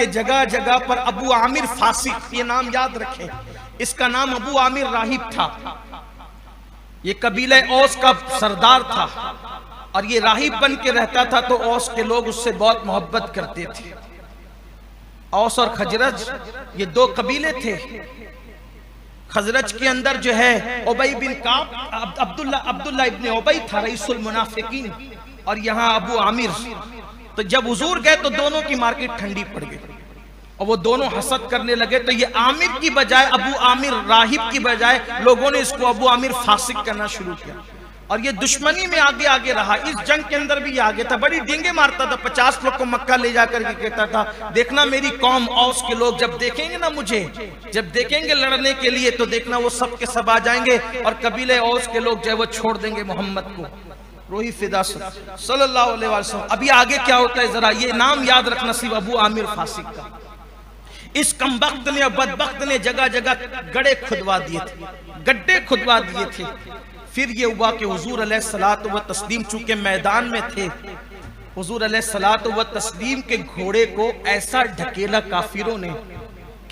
के जगह जगह पर अबू आमिर फासिक, ये नाम याद रखें, इसका नाम अबू आमिर राहिब था। ये कबीले औस का सरदार था और ये राहिब बन के रहता था, तो औस के लोग उससे बहुत मोहब्बत करते थे। औस और खजरज ये दो कबीले थे। खजरज के अंदर जो है उबई बिन काब, अब्दुल्ला इब्ने उबई था रईसुल मुनाफिकीन, और यहाँ अबू आमिर। तो जब हुजूर गए तो दोनों की मार्केट ठंडी पड़ गई और वो दोनों हसद करने लगे। तो ये आमिर की बजाय, अबू आमिर राहिब की बजाय, लोगों ने इसको अबू आमिर फासिक करना शुरू किया और ये दुश्मनी में आगे आगे रहा। इस जंग के अंदर भी आगे था, बड़ी डींगे मारता था। 50 लोग को मक्का ले जाकर के कहता था, देखना मेरी कौम औस के लोग जब देखेंगे ना मुझे, जब देखेंगे लड़ने के लिए, तो देखना वो सब के सब आ जाएंगे और कबीले औस के लोग जो है वो छोड़ देंगे मोहम्मद को। रोही फिदा सल्लल्लाहु अलैहि वसल्लम। अभी आगे क्या होता है जरा ये नाम याद रखना, सिर्फ अबू आमिर फासिक का। इस कमबख्त ने और बदबख्त ने जगह जगह गड्ढे खुदवा दिए थे, गड्ढे खुदवा दिए थे। फिर ये हुआ कि हुजूर अलैहिस्सलातु व तस्लीम चूंकि मैदान में थे, हुजूर अलैहिस्सलातु व तस्लीम के घोड़े को ऐसा ढकेला काफिरों ने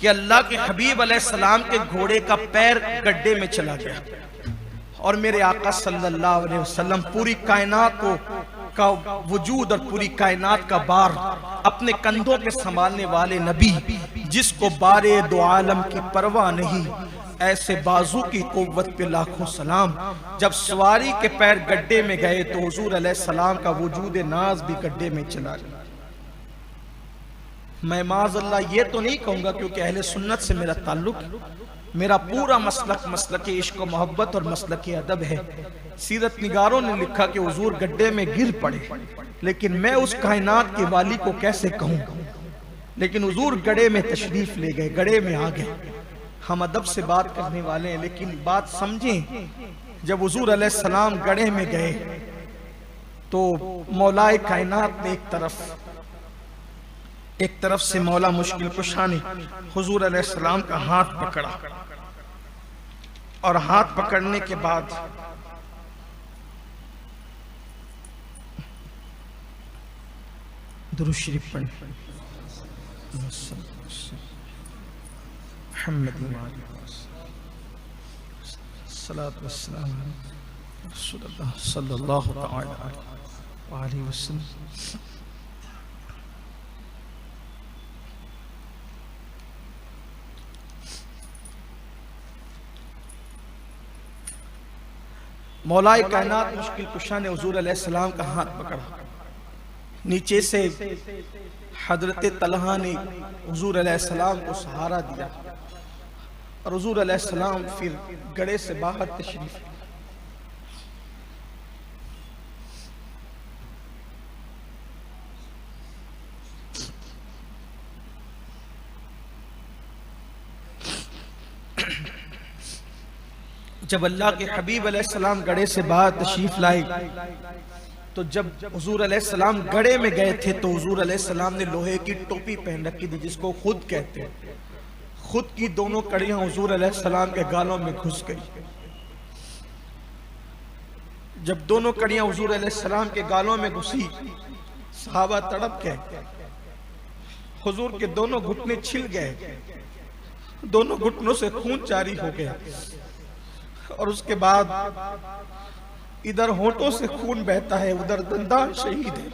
कि अल्लाह के हबीब अलैहिस्सलाम के घोड़े का पैर गड्ढे में चला गया। और मेरे आका सल्लल्लाहु अलैहि वसल्लम पूरी कायनात का वजूद और पूरी कायनात का बार अपने कंधों पे संभालने वाले नबी, जिसको बारे दो आलम की परवाह नहीं, ऐसे बाजू की कुव्वत पे लाखों सलाम। जब सवारी के पैर गड्ढे में गए तो हुजूर अलैहिस्सलाम का वजूद नाज भी गड्ढे में चला गया। मैं माज़अल्लाह ये तो नहीं कहूंगा क्योंकि अहले सुन्नत से मेरा ताल्लुक, मेरा पूरा मसलक मसलक इश्क व मोहब्बत और मसलक अदब है। सीरत निगारों ने लिखा कि हुजूर गड्ढे में गिर पड़े, लेकिन मैं उस कायनात के वाली को कैसे कहूँ। लेकिन हुजूर गड्ढे में तशरीफ ले गए, गड्ढे में आ गए। हम अदब से बात करने वाले हैं, लेकिन बात समझें। जब हुजूर अलैहिस्सलाम गड्ढे में गए तो मौलाए कायनात ने एक तरफ से मौला मुश्किल कुशा ने हुजूर अलैहिस्सलाम का हाथ पकड़ा और हाथ पकड़ने के बाद दुरूद शरीफ पढ़ें। सल्लल्लाहु अलैहि वसल्लम। मौलाए कायनात मुश्किल कुशा ने हुजूर अलैहिस्सलाम का हाथ पकड़ा। नीचे से हजरत तलहा ने हुजूर अलैहिस्सलाम को सहारा दिया और हुजूर अलैहिस्सलाम फिर गड्ढे से बाहर तशरीफ। जब अल्लाह के हबीब अलैहिस्सलाम गड्ढे से बाहर तशरीफ लाए तो जब हुजूर अलैहिस्सलाम गड्ढे में गए थे तो हुजूर अलैहिस्सलाम ने लोहे की टोपी पहन रखी थी, जिसको खुद कहते हैं। खुद की दोनों कड़ियां हुजूर अलैहिस्सलाम के गालों में घुस गई। जब दोनों कड़ियां हुजूर अलैहिस्सलाम के गालों में घुसी, सहाबा तड़प गए। हुजूर के दोनों घुटने छिल गए, दोनों घुटनों से खून जारी हो गया और उसके बाद इधर होठों से खून बहता है, उधर दंदान शहीद है,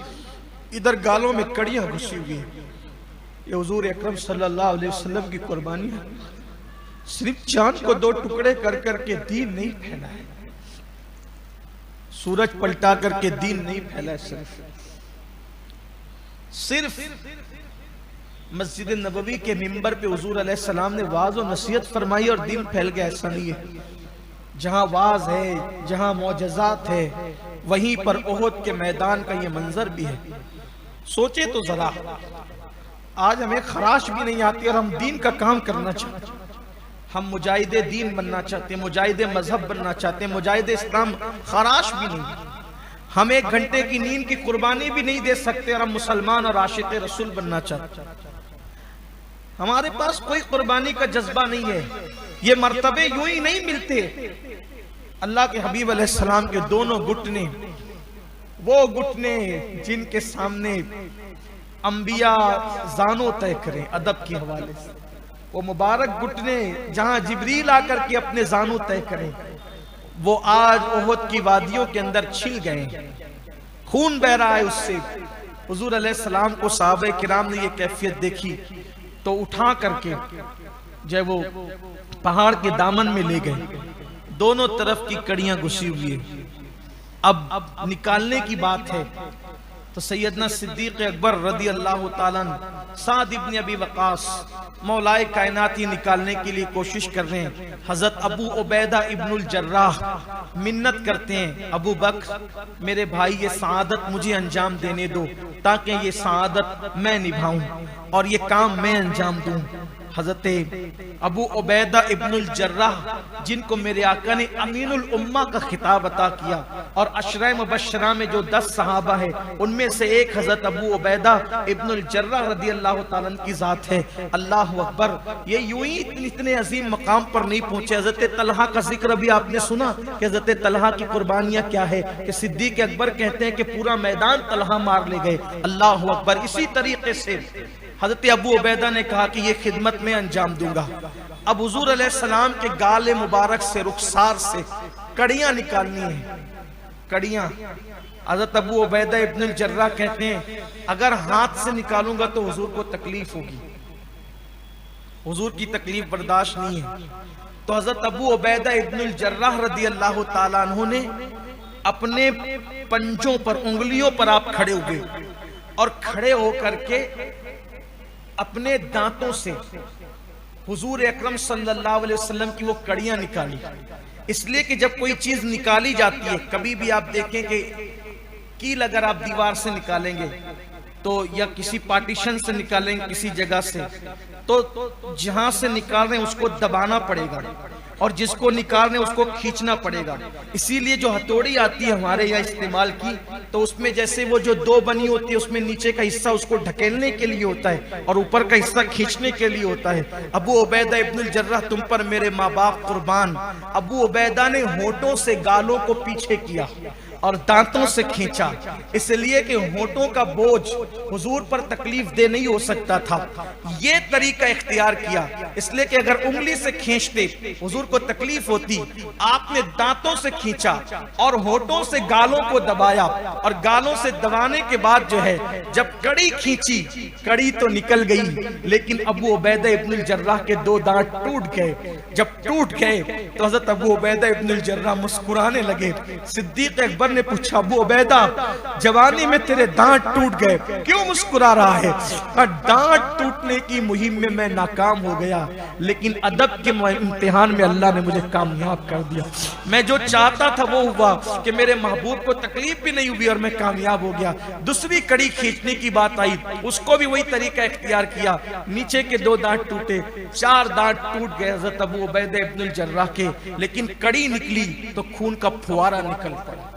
इधर गालों में कड़ियां घुसी हुई है। ये हुजूर अकरम सल्लल्लाहु अलैहि वसल्लम की कुर्बानी है। सिर्फ चांद को दो टुकड़े कर करके दीन नहीं फैला है, सूरज पलटा करके दीन नहीं फैला है। सिर्फ मस्जिद नबवी के मिंबर पे हुजूर अलैहिस्सलाम ने वाज और नसीहत फरमाई और दीन फैल गया, ऐसा नहीं है। जहां वाज है, जहां मौजज़ात है, वहीं पर ओहद के मैदान का ये मंजर भी है। सोचे तो जरा, आज हमें खराश भी नहीं आती और हम दीन का काम करना चाहते, हम मुजाहिदे दीन बनना चाहते, मुजाहिदे मजहब बनना चाहते, मुजाहिदे इस्लाम, खराश भी नहीं। हम 1 घंटे की नींद की कुर्बानी भी नहीं दे सकते और हम मुसलमान और आशिक रसूल बनना चाहते। हमारे पास कोई कुर्बानी का जज्बा नहीं है। ये मर्तबे यूं ही नहीं मिलते। अल्लाह के हबीब अलैहिस्सलाम के दोनों घुटने, वो घुटने जिनके सामने अंबिया जानो तय करें अदब के हवाले से, वो मुबारक घुटने जहां जिब्रील आकर के अपने जानो तय करें, वो आज ओहद की वादियों के अंदर छिल गए, खून बह रहा है उससे। हुजूर अलैहिस्सलाम को सहाबे किराम ने ये कैफियत देखी तो उठा करके जब वो पहाड़ के दामन में ले गए, दोनों तरफ की कड़ियां घुसी हुई है। अब निकालने की बात है तो सैयदना सिद्दीक अकबर रदी अल्लाह ताला साद इब्न अबी वक़ास मौलाए कायनात ही निकालने के लिए कोशिश कर रहे हैं। हजरत अबू उबैदा इब्नुल जर्राह मिन्नत करते हैं, अबू बकर मेरे भाई ये सआदत मुझे अंजाम देने दो ताकि ये सआदत मैं निभाऊं और ये काम मैं अंजाम दूं। हजरत अबू उबैदा इब्नुल जर्राह जिनको मेरे आका ने अमीनुल उम्मा का खिताब अता किया और अशरा मुबश्शरा में जो 10 सहाबा है उनमें से एक हजरत अबू उबैदा इब्नुल जर्राह रदी अल्लाह ताला की जात है। अल्लाह अकबर, ये यूं ही इतने अजीम मकाम पर नहीं पहुंचे। हजरत तलहा का जिक्र भी आपने सुना कि हजरत तलहा की कुर्बानियां क्या है कि सिद्दीक अकबर कहते हैं कि पूरा मैदान तलहा मार ले गए। अल्लाह अकबर। इसी तरीके से हजरत अबू उबैदा ने कहा कि ये खिदमत में अंजाम दूंगा। अब हुजूर अलैहिस्सलाम के गाले मुबारक से रुखसार से कड़ियां निकालनी है, कड़ियां। हजरत अबू उबैदा इब्नुल जर्राह कहते हैं अगर हाथ से निकालूंगा तो हुजूर को तकलीफ होगी, हुजूर की तकलीफ बर्दाश्त नहीं है। तो हजरत अबू उबैदा इब्नुल जर्राह रदी अल्लाह ताला अन्हु ने अपने पंजों पर, उंगलियों पर आप खड़े हुए और खड़े होकर के अपने दांतों से हुजूर अकरम सल्लल्लाहु अलैहि वसल्लम की वो कड़ियां निकाली। इसलिए कि जब कोई चीज निकाली जाती है, कभी भी आप देखें कि कील अगर आप दीवार से निकालेंगे तो या किसी पार्टीशन से निकालेंगे किसी जगह से, तो जहां से निकाल रहे हैं उसको दबाना पड़ेगा और जिसको निकाल रहे हैं उसको खींचना पड़ेगा। इसीलिए जो हथौड़ी आती है हमारे यहाँ इस्तेमाल की, तो उसमें जैसे वो जो दो बनी होती है उसमें नीचे का हिस्सा उसको ढकेलने के लिए होता है और ऊपर का हिस्सा खींचने के लिए होता है। अबू उबैदा इब्नुल जर्राह, तुम पर मेरे माँ बाप कुर्बान। अबू उबैदा ने होठों से गालों को पीछे किया और दांतों से खींचा, इसलिए कि होठों का बोझ हुजूर पर तकलीफ दे नहीं हो सकता था। ये तरीका इख्तियार किया, इसलिए कि अगर उंगली से खींचते हुजूर को तकलीफ होती। आपने दांतों से खींचा और होठों से गालों को दबाया और गालों से दबाने के बाद जो है जब कड़ी खींची, कड़ी तो निकल गई लेकिन अबू उबैदा इब्नुल जर्राह के 2 दांत टूट गए। जब टूट गए तो हजरत अबू उबैदा इब्नुल जर्राह मुस्कुराने लगे। सिद्दीक अकबर ने पूछा, अबू उबैदा जवानी में तेरे दांत टूट गए, क्यों मुस्कुरा रहा है? दांत टूटने की मुहिम में मैं नाकाम हो गया, लेकिन अदब के इम्तिहान में अल्लाह ने मुझे कामयाब कर दिया। मैं जो चाहता था वो हुआ कि मेरे महबूब को तकलीफ भी नहीं हुई और मैं कामयाब हो गया। दूसरी कड़ी खींचने की बात आई, उसको भी वही तरीका इख्तियार किया। नीचे के 2 दांत टूटे, 4 दांत टूट गए हजरत अबू उबैदा इब्नुल जर्राह के, लेकिन कड़ी निकली तो खून का फुवारा निकल पड़ा।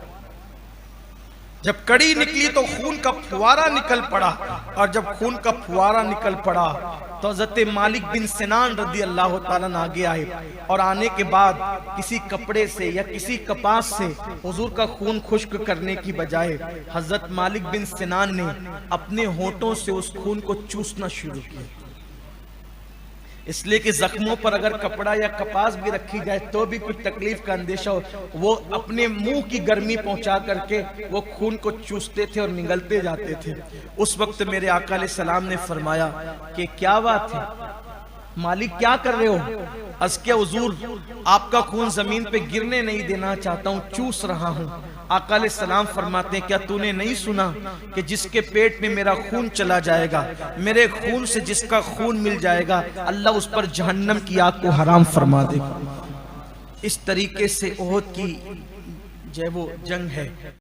जब कड़ी निकली तो खून का फुवारा निकल पड़ा और जब खून का फुवारा निकल पड़ा तो हज़रत मालिक बिन सिनान रदी अल्लाह ताला आगे आए और आने के बाद किसी कपड़े से या किसी कपास से हुजूर का खून खुश्क करने की बजाय हज़रत मालिक बिन सिनान ने अपने होठों से उस खून को चूसना शुरू किया। इसलिए कि जख्मों पर अगर कपड़ा या कपास भी रखी जाए तो भी कुछ तकलीफ का अंदेशा हो, वो अपने मुंह की गर्मी पहुंचा करके वो खून को चूसते थे और निगलते जाते थे। उस वक्त मेरे आका अलैहिस्सलाम ने फरमाया कि क्या बात है मालिक, क्या कर रहे हो? अस्के हुजूर, आपका खून जमीन पे गिरने नहीं देना चाहता हूँ, चूस रहा हूँ। आका अलैहिस्सलाम फरमाते हैं, क्या तूने नहीं सुना कि जिसके पेट में मेरा खून चला जाएगा, मेरे खून से जिसका खून मिल जाएगा, अल्लाह उस पर जहन्नम की आग को हराम फरमा देगा। इस तरीके से ओहद की जो वो जंग है।